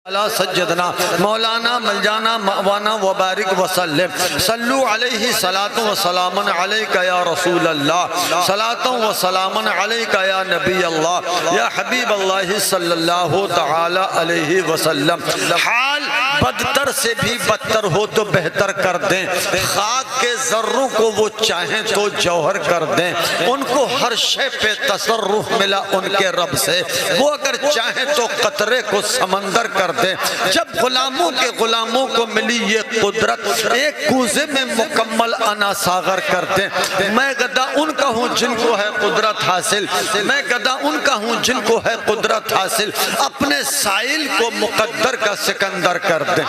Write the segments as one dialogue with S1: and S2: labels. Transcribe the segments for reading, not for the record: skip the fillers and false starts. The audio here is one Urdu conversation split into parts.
S1: علی سجدنا مولانا ملجانا مأوانا وبارک وسلم صلو علیہ صلاۃ و سلام علیک یا رسول اللہ صلاۃ و سلام علیک یا نبی اللہ یا حبیب اللہ صلی اللہ تعالی علیہ وسلم۔ حال بدتر سے بھی بدتر ہو تو بہتر کر دیں، خاک کے ذروں کو وہ چاہیں تو جوہر کر دیں، ان کو ہر شے پہ تصرف ملا ان کے رب سے، وہ اگر چاہیں تو قطرے کو سمندر کر دیں۔ جب غلاموں کے غلاموں کو ملی یہ قدرت، ایک کوزے میں مکمل انا ساغر کر دیں۔ میں گدا ان کا ہوں جن کو ہے قدرت حاصل، میں گدا ان کا ہوں جن کو ہے قدرت حاصل، اپنے سائل کو مقدر کا سکندر کر دیں۔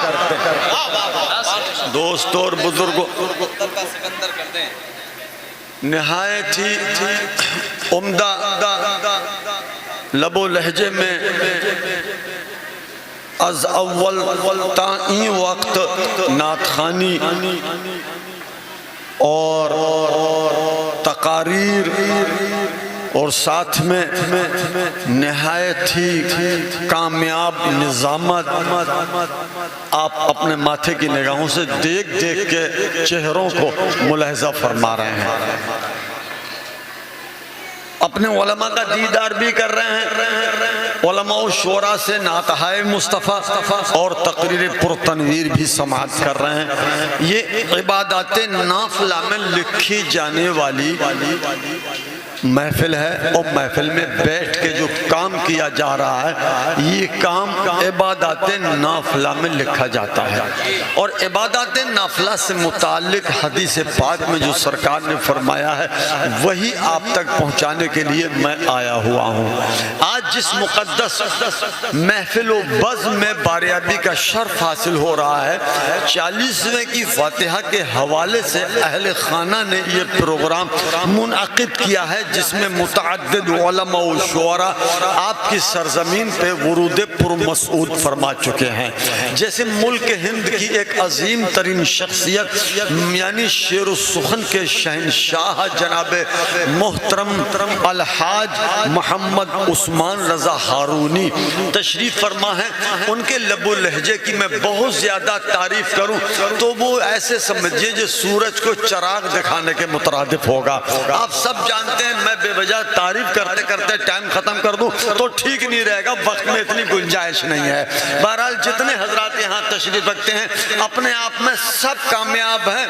S1: دوستو اور بزرگوں، نہایت ہی عمدہ لب و لہجے میں از اول تا این وقت نعت خوانی اور تقاریر اور ساتھ میں نہایت ہی کامیاب نظامت آپ اپنے ماتھے کی نگاہوں سے دیکھ دیکھ کے چہروں کو ملاحظہ فرما رہے ہیں، اپنے علماء کا دیدار بھی کر رہے ہیں، علماء و شعراء سے نعتہائے مصطفیٰ اور تقریر پرتنویر بھی سماعت کر رہے ہیں۔ یہ عبادات نافلہ میں لکھی جانے والی محفل ہے، اور محفل میں بیٹھ کے جو کام کیا جا رہا ہے یہ کام عبادات نافلہ میں لکھا جاتا ہے، اور عبادات نافلہ سے متعلق حدیث پاک میں جو سرکار نے فرمایا ہے وہی آپ تک پہنچانے کے لیے میں آیا ہوا ہوں۔ آج جس مقدس محفل و بزم میں باریابی کا شرف حاصل ہو رہا ہے، 40ویں کی فاتحہ کے حوالے سے اہل خانہ نے یہ پروگرام منعقد کیا ہے، جس میں متعدد علماء و شعراء آپ کی سرزمین پہ ورود پرمسعود فرما چکے ہیں، جیسے ملک ہند کی ایک عظیم ترین شخصیت یعنی شعر و سخن کے شہنشاہ جناب محترم الحاج محمد عثمان رضا ہارونی تشریف فرما ہیں۔ ان کے لب و لہجے کی میں بہت زیادہ تعریف کروں تو وہ ایسے سمجھئے جو سورج کو چراغ دکھانے کے مترادف ہوگا۔ آپ سب جانتے ہیں میں بے وجہ تعریف کرتے کرتے ٹائم ختم کر دوں تو ٹھیک نہیں رہے گا، وقت میں اتنی گنجائش نہیں ہے۔ بہرحال جتنے حضرات یہاں تشریف رکھتے ہیں اپنے آپ میں سب کامیاب ہیں،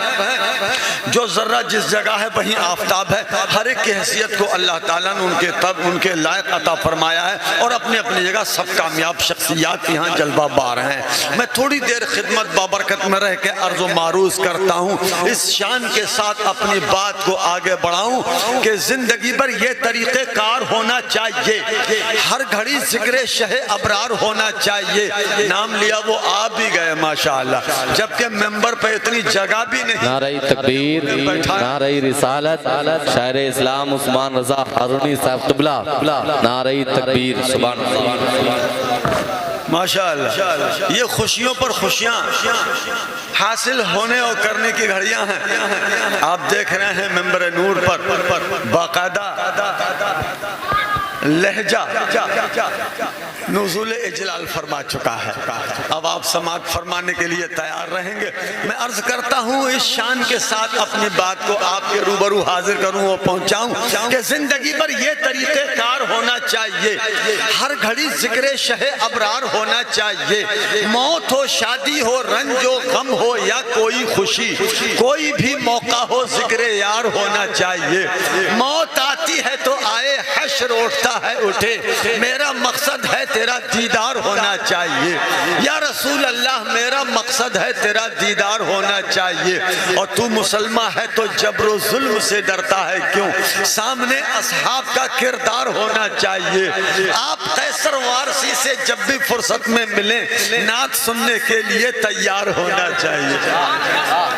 S1: جو ذرہ جس جگہ ہے وہیں آفتاب ہے، ہر ایک کی حیثیت کو اللہ تعالیٰ نے ان کے لائق عطا فرمایا ہے، اور اپنی اپنی جگہ سب کامیاب شخصیات یہاں جلوہ بار ہیں۔ میں تھوڑی دیر خدمت بابرکت میں رہ کے عرض و معروض کرتا ہوں، اس شان کے ساتھ اپنی بات کو آگے بڑھاؤں کہ زندگی پر یہ طریقہ کار ہونا چاہیے، ہر گھڑی ذکر شہ ابرار ہونا چاہیے۔ نام لیا وہ آ بھی گئے ماشاءاللہ، جبکہ ممبر پہ اتنی جگہ بھی نہیں۔
S2: نعرہ تکبیر، نعرہ رسالت، شاعر اسلام عثمان رضا ہارونی صاحب قبلہ، نعرہ تکبیر، سبحان اللہ
S1: ماشاءاللہ۔ یہ خوشیوں پر خوشیاں حاصل ہونے اور کرنے کی گھڑیاں ہیں۔ آپ دیکھ رہے ہیں ممبر نور پر باقاعدہ لہجہ نزول اجلال فرما چکا ہے، اب آپ سماعت فرمانے کے لیے تیار رہیں گے۔ میں عرض کرتا ہوں اس شان کے ساتھ اپنی بات کو آپ کے روبرو حاضر کروں اور پہنچاؤں کہ زندگی پر یہ طریقہ کار ہونا چاہیے، ہر گھڑی ذکر شہ ابرار ہونا چاہیے، موت ہو، شادی ہو، رنج ہو، غم ہو یا کوئی خوشی، کوئی بھی موقع ہو ذکر یار ہونا چاہیے۔ موت آتی ہے تو آئے، حشر اٹھتا ہے اٹھے، میرا مقصد ہے تیرا دیدار ہونا چاہیے۔ یا رسول اللہ میرا مقصد ہے تیرا دیدار ہونا چاہیے، اور تو مسلمان ہے تو جبر و ظلم سے ڈرتا ہے کیوں، سامنے اصحاب کا کردار ہونا چاہیے۔ آپ قیصر وارسی سے جب بھی فرصت میں ملیں نعت سننے کے لیے تیار ہونا چاہیے۔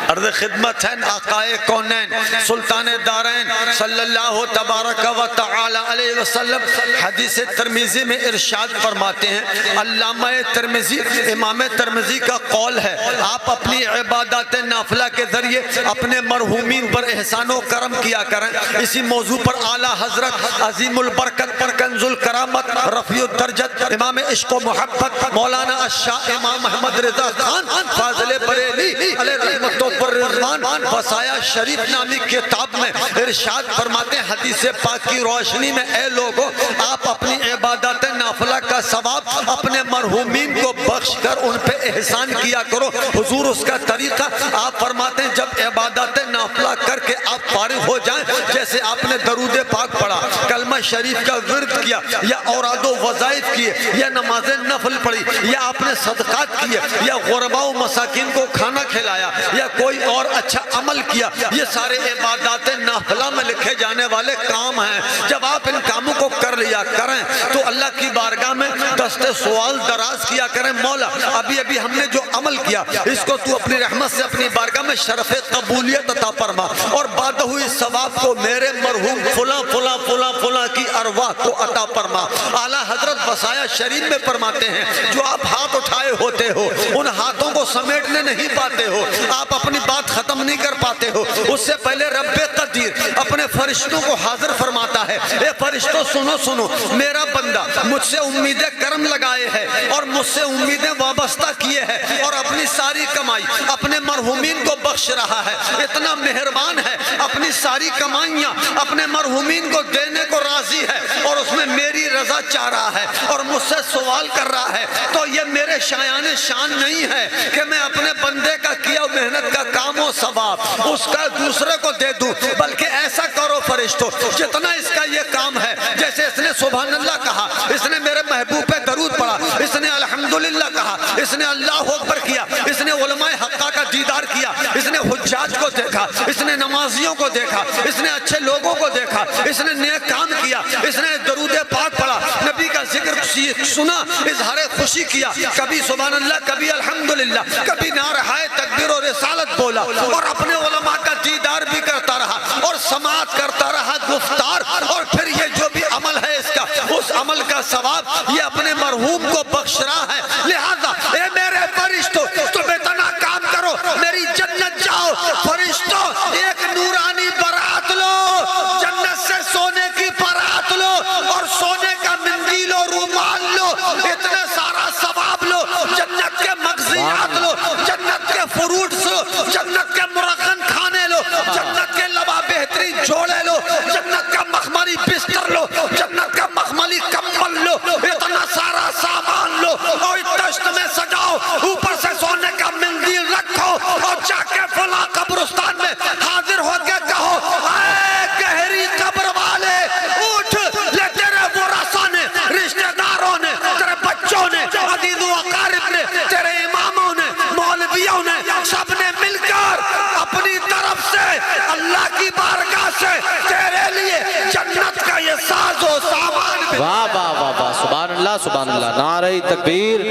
S1: عرض خدمت ہے آقائے کونین سلطان دارین صلی اللہ تبارک و تعالی علیہ وسلم حدیث ترمذی میں ارشاد فرماتے ہیں، علامہ ترمذی امام ترمذی کا قول ہے، آپ اپنی عبادات نافلہ کے ذریعے اپنے مرحومین پر احسان و کرم کیا کریں۔ اسی موضوع پر اعلیٰ حضرت عظیم البرکت پر کنز الکرامت رفیع الدرجت امام عشق و محبت مولانا الشاہ امام محمد رضا خان فاضل بریلی علیہ رحمت و رضوان وصایا شریف نامی کتاب میں ارشاد فرماتے ہیں، حدیث پاک کی روشنی میں اے لوگو، آپ اپنی عبادات نافلہ کا ثواب اپنے مرحومین کو بخش کر ان پہ احسان کیا کرو۔ حضور اس کا طریقہ آپ فرماتے ہیں، جب عبادات نافلہ کر کے آپ فارغ ہو جائیں، جیسے آپ نے درود پاک پڑھا، کلمہ شریف کا ورد کیا، یا اوراد و وظائف کیے، یا نماز نفل پڑھی، یا آپ نے صدقات کیے، یا غرباء و مساکین کو کھانا کھلایا، یا کوئی اور اچھا عمل کیا، یہ سارے عبادات نافلہ میں لکھے جانے والے کام ہیں۔ جب آپ ان کاموں کو کر لیا کریں تو اللہ کی بارگاہ میں دست سوال دراز کیا کریں، مولا ابھی ابھی ہم نے جو عمل کیا اس کو تو اپنی رحمت سے اپنی بارگاہ میں شرف قبولیت عطا فرما، اور بعد ہوئی ثواب کو میرے مرحوم فلاں فلاں فلاں فلاں کی ارواح کو عطا فرما۔ اعلیٰ حضرت وصایا شریف میں فرماتے ہیں، جو آپ ہاتھ اٹھائے ہوتے ہو ان ہاتھوں کو سمیٹنے نہیں پاتے ہو، آپ اپنی بات ختم نہیں کر پاتے ہو، اس سے پہلے رب قدیر اپنے فرشتوں کو حاضر فرماتا ہے، اے فرشتوں سنو سنو، میرا بندہ مجھ سے امید کرم لگائے ہے اور مجھ سے امیدیں وابستہ کیے ہیں، اور اپنی ساری کمائی اپنے مرحومین کو بخش رہا ہے، اتنا مہربان ہے، اپنی ساری کمائیاں اپنے مرحومین کو دینے کو راضی ہے، اور اس میں میری رضا چاہ رہا ہے اور مجھ سے سوال کر رہا ہے، تو یہ میرے شایان شان نہیں ہے کہ میں اپنے بندے کا کیا محنت کا کام و ثواب اس کا دوسرے کو دے دوں، بلکہ ایسا کرو فرشتوں، جتنا اس کا یہ کام ہے، جیسے اس نے سبحان اللہ کہا، اس نے میرے محبوب پہ درود پڑھا، اس نے الحمدللہ کہا، اس نے اللہ اکبر کیا، اس نے علماء حقہ کا دیدار کیا، اس نے حجاج کو دیکھا، اس نے نمازیوں کو دیکھا، اس نے اچھے لوگوں کو دیکھا، اس نے نیک کام کیا، اس نے درود پاک پڑھا، نبی کا ذکر سنا، اظہار خوشی کیا، کبھی سبحان اللہ، کبھی الحمدللہ، کبھی نعرہ تکبیر و رسالت بولا، اور اپنے علماء کا دیدار بھی کرتا رہا اور سماعت کرتا رہا گفتار، اور پھر یہ جو بھی عمل ہے اس کا، اس عمل کا ثواب یہ اپنے مرحوم کو بخش رہا ہے۔ لہذا اے میرے فرشتوں، تم اتنا کام کرو، میری جنت جاؤ۔ فرشتوں ایک نورانی برات لو، جنت سے سونے کی برات لو، اور سونے کا مندیل و رومال لو، اتنا سارا ثواب لو، جنت کے مغزیات لو، جنت کے فروٹس لو، جنت کے مرغن کھانے لو، جنت کے لبا بہترین جوڑے لو، جنت کا مخملی بستر لو، جنت کا مخملی کمبل لو، اتنا سارا سامان لو، اور دشت میں سجاؤ، اوپر سے سونے کا مندیل رکھو، اور جا کے فلاں قبرستان میں حاضر ہو کے کہو، اے گہری قبر والے اٹھ، لے تیرے ورثہ نے، رشتہ داروں نے، تیرے بچوں نے، عزیز و اقارب نے، تیرے اماموں نے، مولویوں نے، سب نے مل کر اپنی طرف سے اللہ کی بارگاہ سے تیرے لیے جنت کا یہ ساز و سامان بھی۔
S2: واہ واہ واہ واہ، سبحان اللہ سبحان اللہ، نعرہ تکبیر،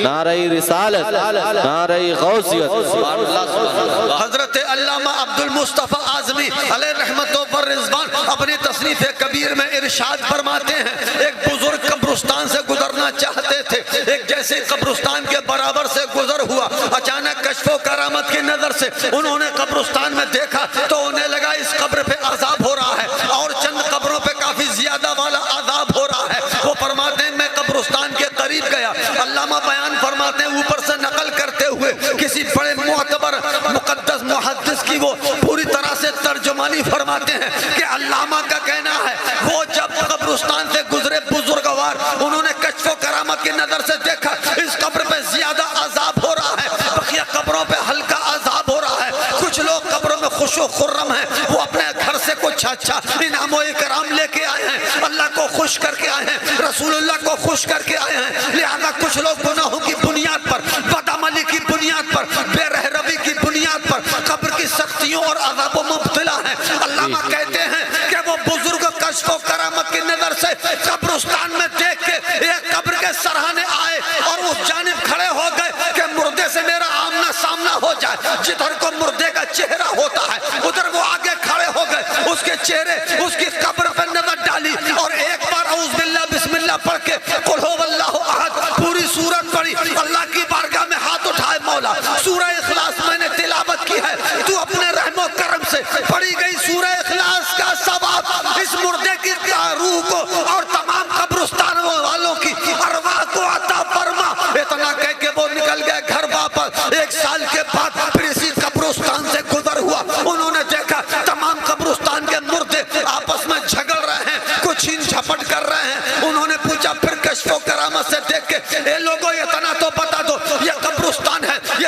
S2: نعرہ رسالت، نعرہ غوثیت، سبحان اللہ سبحان اللہ۔
S1: حضرت علامہ عبد المصطفیٰ اعظمی علیہ رحمت و رضوان اپنی تصنیف کبیر میں ارشاد فرماتے ہیں، ایک بزرگ قبرستان سے گزرنا چاہتے تھے، ایک جیسے قبرستان کے برابر سے گزر ہوا، اچانک کشف و کرامت کی نظر سے انہوں نے قبرستان میں دیکھا تو انہیں لگا اس قبر پہ عذاب ہو رہا ہے، اور چند قبروں پہ کافی زیادہ والا عذاب ہو رہا ہے۔ وہ فرماتے ہیں میں قبرستان کے قریب گیا، علامہ بیان فرماتے ہیں اوپر سے نقل کرتے ہوئے کسی بڑے معتبر مقدس محدث کی وہ پوری طرح سے ترجمانی فرماتے ہیں کہ علامہ کا کہنا ہے وہ جب قبرستان سے گزرے بزرگوار، انہوں نے کشف و کرامت کی نظر سے دیکھا اس قبر پہ زیادہ عذاب ہو رہا ہے، بقیہ قبروں پہ ہلکا عذاب ہو رہا ہے، کچھ لوگ قبروں میں خوش و خرم ہیں، وہ اپنے گھر سے کچھ اچھا انعام و اکرام لے کے آئے ہیں، اللہ کو خوش کر کے آئے ہیں، رسول اللہ کو خوش کر کے آئے ہیں، لہذا کچھ لوگ گناہوں کی بنیاد پر، بدعملی کی بنیاد پر، بے رہروی کی بنیاد پر قبر کی سختیوں اور عذابوں میں مبتلا ہیں۔ علامہ کہتے ہیں کہ وہ بزرگ کشف و کرامت کی نظر سے قبرستان میں دیکھ کے ایک قبر کے سرہانے آئے اور اس جانب کھڑے ہو گئے کہ مردے سے میرا آمنا سامنا ہو جائے، جدھر کو مردے کا چہرہ ہوتا ہے ادھر وہ آگے کھڑے ہو گئے، اس کے چہرے اس کی قبر پر نظر ڈالی اور ایک بار اعوذ باللہ بسم اللہ پڑھ کے قل هو اللہ احد پوری سورت پڑھی، اللہ کی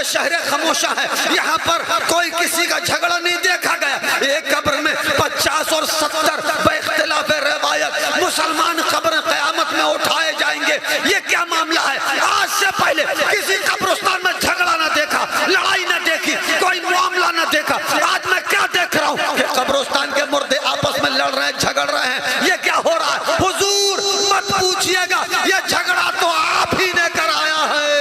S1: شہر خاموشہ ہے، یہاں پر کوئی کسی کا جھگڑا نہیں دیکھا گیا۔ ایک قبر میں 50 اور 70 بے اختلاف روایت مسلمان قبر قیامت میں اٹھائے جائیں گے۔ یہ کیا معاملہ ہے؟ آج سے پہلے کسی قبرستان میں جھگڑا نہ دیکھا، لڑائی نہ دیکھی، کوئی معاملہ نہ دیکھا۔ آج میں کیا دیکھ رہا ہوں کہ قبرستان کے مردے آپس میں لڑ رہے ہیں، جھگڑ رہے ہیں۔ یہ کیا ہو رہا ہے؟ حضور مت پوچھئے گا، یہ جھگڑا تو آپ ہی نے کرایا ہے۔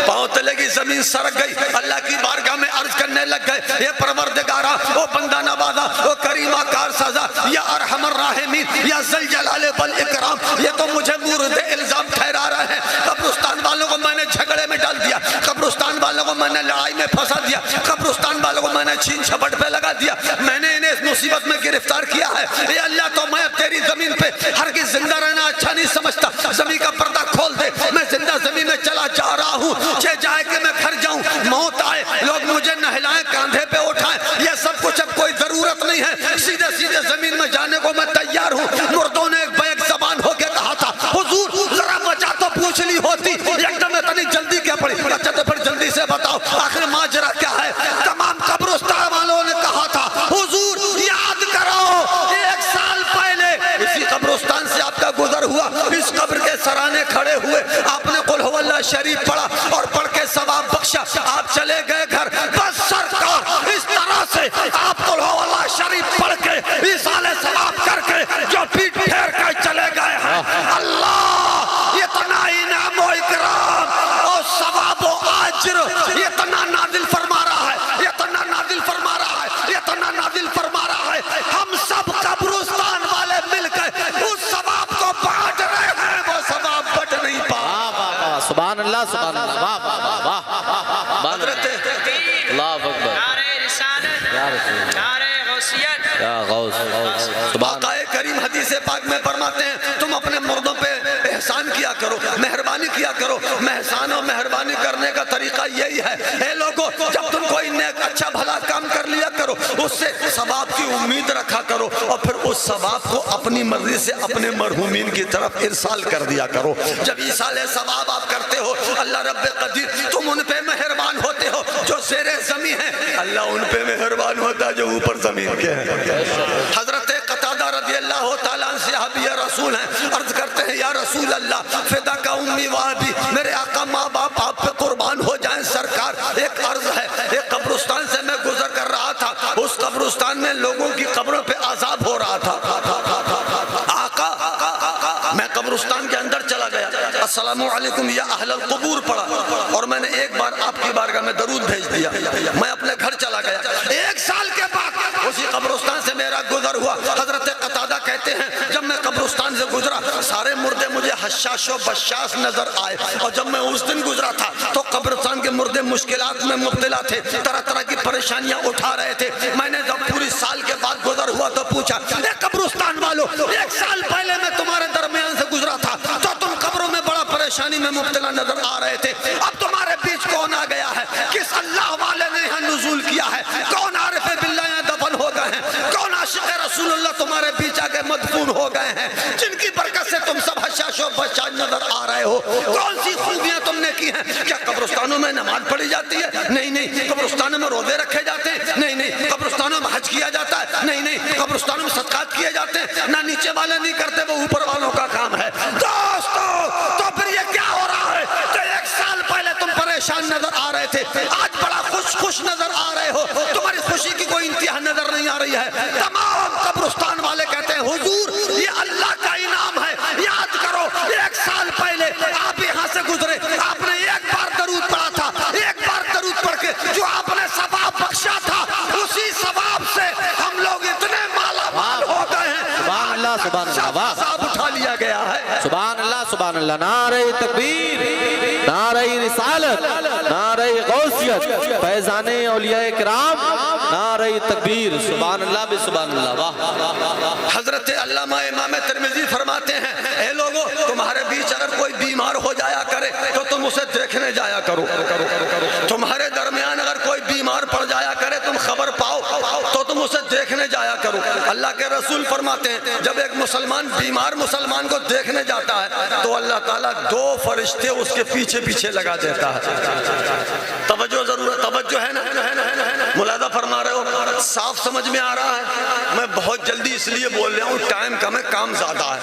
S1: پاؤں تلے کی زمین سرک گئی، اللہ کی بارگاہ میں عرض کرنے لگ گئے، اے پروردگارا، او بندہ نوازا، او کریمہ کار سازا، یا ارحم الراحمین، یا ذل جلال والاکرام، یہ تو مجھے مورد الزام ٹھہرا رہا ہے۔ قبرستان والوں کو میں نے جھگڑے میں ڈال دیا، قبرستان والوں کو میں نے لڑائی میں پھنسا دیا، قبرستان والوں کو میں نے چھین چھپٹ پہ لگا دیا، میں نے انہیں اس مصیبت میں گرفتار کیا ہے۔ اے اللہ، تو میں اب تیری زمین پہ ہرگز زندہ رہنا اچھا نہیں سمجھتا، زمین کا پردہ کھول دے، میں زندہ زمین میں چلا جا رہا ہوں، چاہے جائے کہ میں گھر جاؤں، موت آئے، لوگ مجھے نہلائیں، کاندھے پہ اٹھائیں، یہ سب کچھ اب کوئی ضرورت نہیں ہے، سیدھے سیدھے زمین میں جانے کو میں تیار ہوں۔ مردوں نے ایک بیک زبان ہو کے کہا تھا، حضور ذرا وجہ تو پوچھ لی ہوتی، ایک دم اتنی جلدی کیا پڑی؟ اچھا تو پھر جلدی سے بتاؤ آخر ماجرا کیا ہے؟ تمام قبرستان والوں نے کہا تھا، حضور یاد کرو 1 سال پہلے اسی قبرستان سے آپ کا گزر ہوا، اس قبر کے سرانے کھڑے ہوئے، آپ نے قل هو اللہ شریف پڑھا اور پڑھ کے ثواب بخشا، آپ چلے گئے گھر۔ بس سرکار اس طرح سے آپ قل هو اللہ شریف پڑھ کے ایصال ثواب کر کے جو پیٹ پھیر کے چلے گئے ہیں، اللہ اتنا انعام و اکرام اور ثواب و اجر اتنا نازل فرما رہا ہے، اتنا نازل فرما رہا ہے، اتنا نازل فرما رہا ہے، ہم سب قبرستان والے مل کے اس ثواب کو بانٹ رہے ہیں، وہ ثواب بٹ نہیں پا۔
S2: سبحان اللہ، سبحان اللہ، واہ واہ واہ،
S1: حضرت
S2: اللہ اکبر، یا غوث، سبحان
S1: آقا کریم حدیث پاک میں فرماتے ہیں، تم اپنے مردوں پہ احسان کیا کرو، مہربانی کیا کرو۔ احسان اور مہربانی کرنے کا طریقہ یہی ہے، اے لوگو جب تم کوئی نیک اچھا بھلا کام کر لیا کرو، اس سے ثواب کی امید رکھا کرو، اور پھر اس ثواب کو اپنی مرضی سے اپنے مرحومین کی طرف ارسال کر دیا کرو۔ جب ایصال ثواب آپ کرتے ہو، اللہ رب قدیر تم ان پہ مہربان ہوتے ہو جو زیر زمین ہیں، اللہ ان پہ مہربان ہوتا ہے جو اوپر زمین کے ہیں۔ حضرت قتادہ رضی اللہ تعالیٰ عنہ صحابی رسول ہیں، عرض کرتے ہیں یا رسول اللہ فدا کا امی و ابی، میرے آقا ماں باپ آپ پہ قربان ہو جائیں سرکار، ایک عرض ہے، ایک قبرستان سے میں گزر کر رہا تھا، اس قبرستان میں لوگوں کی قبروں پہ عذاب ہو رہا تھا، آقا میں قبرستان کے اندر چلا گیا، السلام علیکم یا اہل القبور پڑھا، اور میں نے ایک بار آپ کی بارگاہ میں درود بھیج دیا، میں اپنے گھر چلا گیا۔ 1 سال کے بعد اسی قبرستان سے میرا گزر ہوا، حضرت قتادہ کہتے ہیں جب میں قبرستان سے گزرا سارے مردے مجھے حشاش و بشاش نظر آئے، اور جب میں اس دن گزرا تھا تو قبرستان کے مردے مشکلات میں مبتلا تھے، طرح طرح کی پریشانیاں اٹھا رہے تھے۔ میں نے جب پوری سال کے بعد گزر ہوا تو پوچھا، اے قبرستان والو 1 سال پہلے میں تمہارے درمیان سے گزرا تھا تو تم قبروں میں بڑا پریشانی میں مبتلا نظر آ رہے تھے، اب تمہارے بیچ کون آ گیا ہے؟ کس اللہ والے نے یہاں نزول کیا ہے؟ کون عارف باللہ یہاں دفن ہو گئے ہیں؟ کون عاشق رسول اللہ تمہارے بیچ آگے مدفون ہو گئے ہیں جن کی برکت سے تم سب حشاش و بشاش نظر آ رہے ہو؟ کون سی خوبیاں تم نے کی ہیں؟ کیا قبرستانوں میں نماز پڑھی جاتی ہے؟ نہیں۔ قبرستانوں میں روزے رکھے جاتے ہیں؟ نہیں۔ قبرستانوں میں حج کیا جاتا ہے؟ نہیں۔ قبرستانوں میں صدقات کیے جاتے ہیں؟ نہ نیچے والے نہیں کرتے، وہ اوپر والوں کا کام ہے۔ دوستو تو پھر یہ کیا ہو رہا ہے کہ 1 سال پہلے تم پریشان نظر آ رہے تھے، آج بڑا خوش نظر آ رہے ہو، تمہاری خوشی کی کوئی انتہا نظر نہیں آ رہی ہے۔ تمام قبرستان والے کہتے ہیں حضور یہ اللہ کا انعام ہے، یاد کرو 1 سال پہلے آپ یہاں سے گزرے، آپ نے 1 بار درود پڑھا تھا، 1 بار درود پڑھ کے جو آپ نے ثواب بخشا تھا، اسی ثواب سے ہم لوگ اتنے مالا مال ہو گئے ہیں۔
S2: سبحان اللہ، سبحان اللہ، واہ،
S1: ثواب اٹھا لیا گیا ہے۔
S2: سبحان اللہ، سبحان اللہ، نعرہ تکبیر، نعرہ رسالت، نعرہ غوثیت، فیضان اولیاء کرام، نعرہ تکبیر، سبحان اللہ بھی سبحان اللہ، واہ۔
S1: حضرت علامہ امام ترمذی فرماتے ہیں اے لوگو تمہارے بیچ اگر کوئی بیمار ہو جایا کرے تو تم اسے دیکھنے جایا کرو، تمہارے درمیان اگر کوئی بیمار پڑ جایا کرے تم خبر پاؤ تو تم اسے دیکھنے جایا جایا کرو۔ اللہ کے رسول فرماتے ہیں جب ایک مسلمان بیمار مسلمان کو دیکھنے جاتا ہے تو اللہ تعالیٰ 2 فرشتے اس کے پیچھے پیچھے لگا دیتا ہے۔ توجہ ضرورت، توجہ ہے نا؟ ملاحظہ فرما رہے ہو؟ صاف سمجھ میں آ رہا ہے؟ میں بہت جلدی اس لیے بول رہا ہوں، ٹائم کم ہے، کام زیادہ ہے،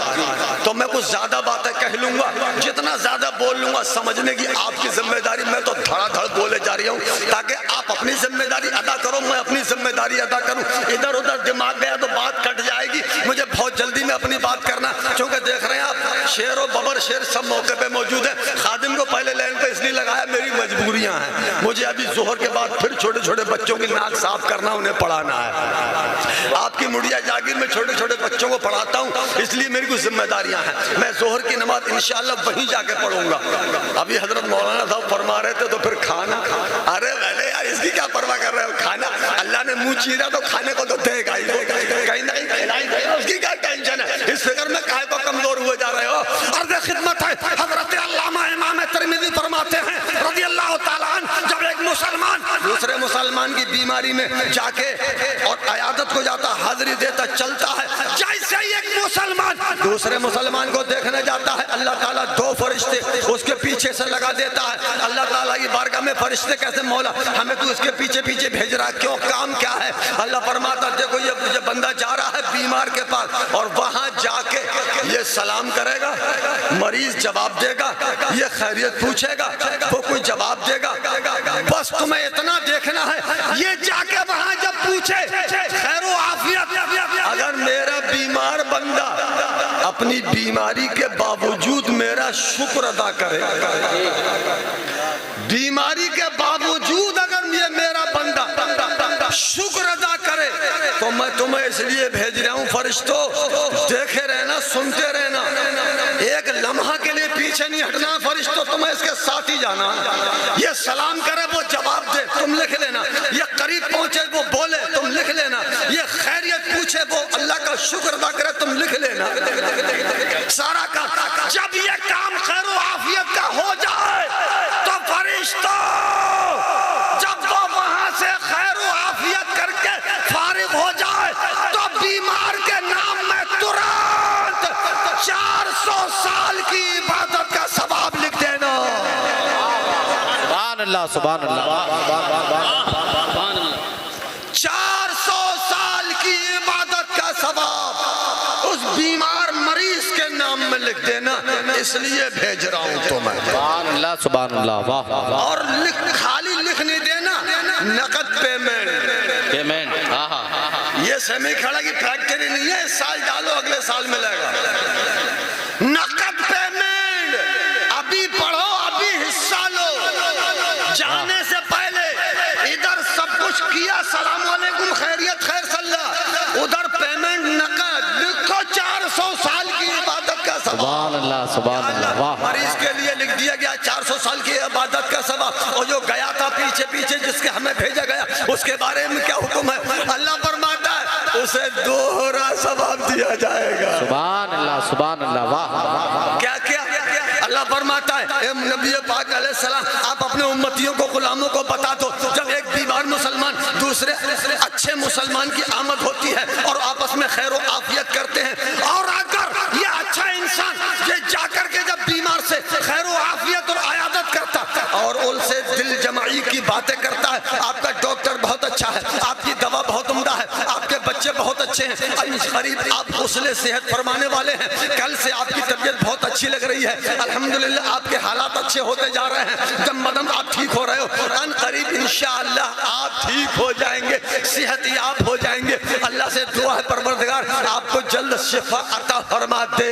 S1: تو میں کچھ زیادہ باتیں کہہ لوں گا، جتنا زیادہ بول لوں گا سمجھنے کی آپ کی ذمہ داری، میں تو دھڑا دھڑ بولے جا رہی ہوں تاکہ آپ اپنی ذمہ داری ادا کرو، میں اپنی ذمہ داری ادا کروں۔ ادھر ادھر دماغ گیا تو بات کٹ جائے گی، مجھے بہت جلدی میں اپنی بات کرنا، چونکہ دیکھ رہے ہیں آپ شیر و ببر شیر سب موقع پہ موجود ہیں۔ خادم کو پہلے لائن پہ اس لیے لگایا، میری مجبوریاں ہیں، مجھے ابھی ظہر کے بعد پھر چھوٹے چھوٹے بچوں کی ناک صاف کرنا، انہیں پڑھانا ہے۔ آپ کی مڑیا جاگیر میں چھوٹے چھوٹے بچوں کو پڑھاتا ہوں، اس لیے میری کچھ ذمہ داریاں ہیں۔ میں ظہر کی نماز انشاءاللہ وہیں جا کے پڑھوں گا۔ ابھی حضرت مولانا صاحب فرما رہے تھے تو پھر کھانا، ارے پہلے یار اس کی کیا پرواہ کر رہے ہو، کھانا اللہ نے منہ چیرا تو کھانے کو تو دے گا ہی، کہیں نہیں کھلائیں گے، اس کی کیا ٹینشن ہے، اس فکر میں کاہے کو کمزور ہوئے جا رہے ہو۔ عرض خدمت ہے، حضرت علامہ امام ترمذی فرماتے ہیں رضی اللہ تعالیٰ عنہ، جب ایک مسلمان دوسرے مسلمان کی بیماری میں جا کے اور عیادت کو جاتا، حاضری دیتا، چلتا ہے، جیسے ہی ایک مسلمان دوسرے مسلمان کو دیکھنے جاتا ہے اللہ تعالیٰ 2 فرشتے اس کے پیچھے سے لگا دیتا ہے۔ اللہ تعالیٰ کی بارگاہ میں فرشتے کہتے ہیں مولا ہمیں تو اس کے پیچھے پیچھے بھیج رہا ہے، کیوں، کام کیا ہے؟ اللہ فرماتا دیکھو یہ بندہ جا رہا ہے بیمار کے پاس اور وہاں جا کے یہ سلام کرے گا، مریض جواب دے گا، یہ خیریت پوچھے گا، وہ کوئی جواب دے گا، بس تمہیں اتنا دیکھنا ہے، یہ جا کے وہاں جب پوچھے خیر و عافیت، اگر میرا بیمار بندہ اپنی بیماری کے باوجود میرا شکر ادا کرے، بیماری کے باوجود اگر یہ میرا بندہ شکر ادا کرے تو میں تمہیں اس لیے بھیج رہا ہوں فرشتوں، دیکھے رہنا، سنتے رہنا، ایک لمحہ کے لیے پیچھے نہیں ہٹنا فرشتوں، تمہیں اس کے ساتھ ہی جانا۔ یہ سلام کرے وہ جواب دے، تم لکھ لینا، یہ قریب پہنچے وہ بولے، تم لکھ لینا، یہ خیریت پوچھے وہ اللہ کا شکر ادا کرے، تم لکھ لینا سارا کام۔ جب یہ کام خیر و عافیت کا ہو جائے تو فرشتوں جب وہ وہاں سے خیر و عافیت کر کے فارغ ہو جائے تو بیمار کے نام میں ترنت 400 سال کی عبادت کا ثواب لکھ دینا۔
S2: سبحان اللہ، سبحان اللہ،
S1: 400 سال کی عبادت کا ثواب اس بیمار مریض کے نام میں لکھ دینا، اس لیے بھیج رہا ہوں تمہیں۔
S2: سبحان اللہ، سبحان اللہ، واہ واہ واہ۔
S1: اور خالی لکھ نہیں دینا، نقد پیمنٹ، یہ سیمی کھڑا کی فیکٹری نہیں ہے، اس سال ڈالو اگلے سال ملے گا، نقد پیمنٹ، ابھی پڑھو ابھی حصہ لو، جانے سے پہلے ادھر سب کچھ کیا، سلام علیکم خیریت خیر صلی اللہ، ادھر پیمنٹ نقد لکھو، 400 سال کی عبادت کا ثواب۔
S2: سبحان اللہ، سبحان اللہ، واہ۔
S1: مریض کے لیے لکھ دیا گیا 400 سال کی عبادت کا ثواب، اور جو گیا تھا پیچھے پیچھے جس کے ہمیں بھیجا گیا اس کے بارے میں کیا حکم ہے؟ اللہ فرماتا ہے اسے 2 ثواب دیا جائے گا۔
S2: سبحان اللہ، سبحان اللہ، واہ۔
S1: کیا کیا اللہ فرماتا ہے اے نبی پاک علیہ السلام آپ اپنے امتیوں کو غلاموں کو بتا دو، جب ایک بیمار مسلمان دوسرے اچھے مسلمان کی آمد ہوتی ہے اور آپس میں خیر و عافیت کرتے ہیں، اور اگر یہ اچھا انسان یہ جا کر کے جب بیمار سے خیر و عافیت اور عیادت کرتا اور ان سے دل جمعی کی باتیں کرتا ہے، آپ کا ڈاکٹر بہت اچھا ہے، آپ کی دوا بہت عمدہ ہے، آپ کے بچے بہت اچھے ہیں، قریب آپ غسل صحت فرمانے والے ہیں، کل سے آپ کی طبیعت بہت اچھی لگ رہی ہے، الحمدللہ آپ کے حالات اچھے ہوتے جا رہے ہیں، دم بدم آپ ٹھیک ہو رہے ہو، ان قریب انشاءاللہ آپ ٹھیک ہو جائیں گے، صحت یاب ہو جائیں گے۔ اللہ سے دعا ہے پروردگار آپ کو جلد شفا عطا فرما دے۔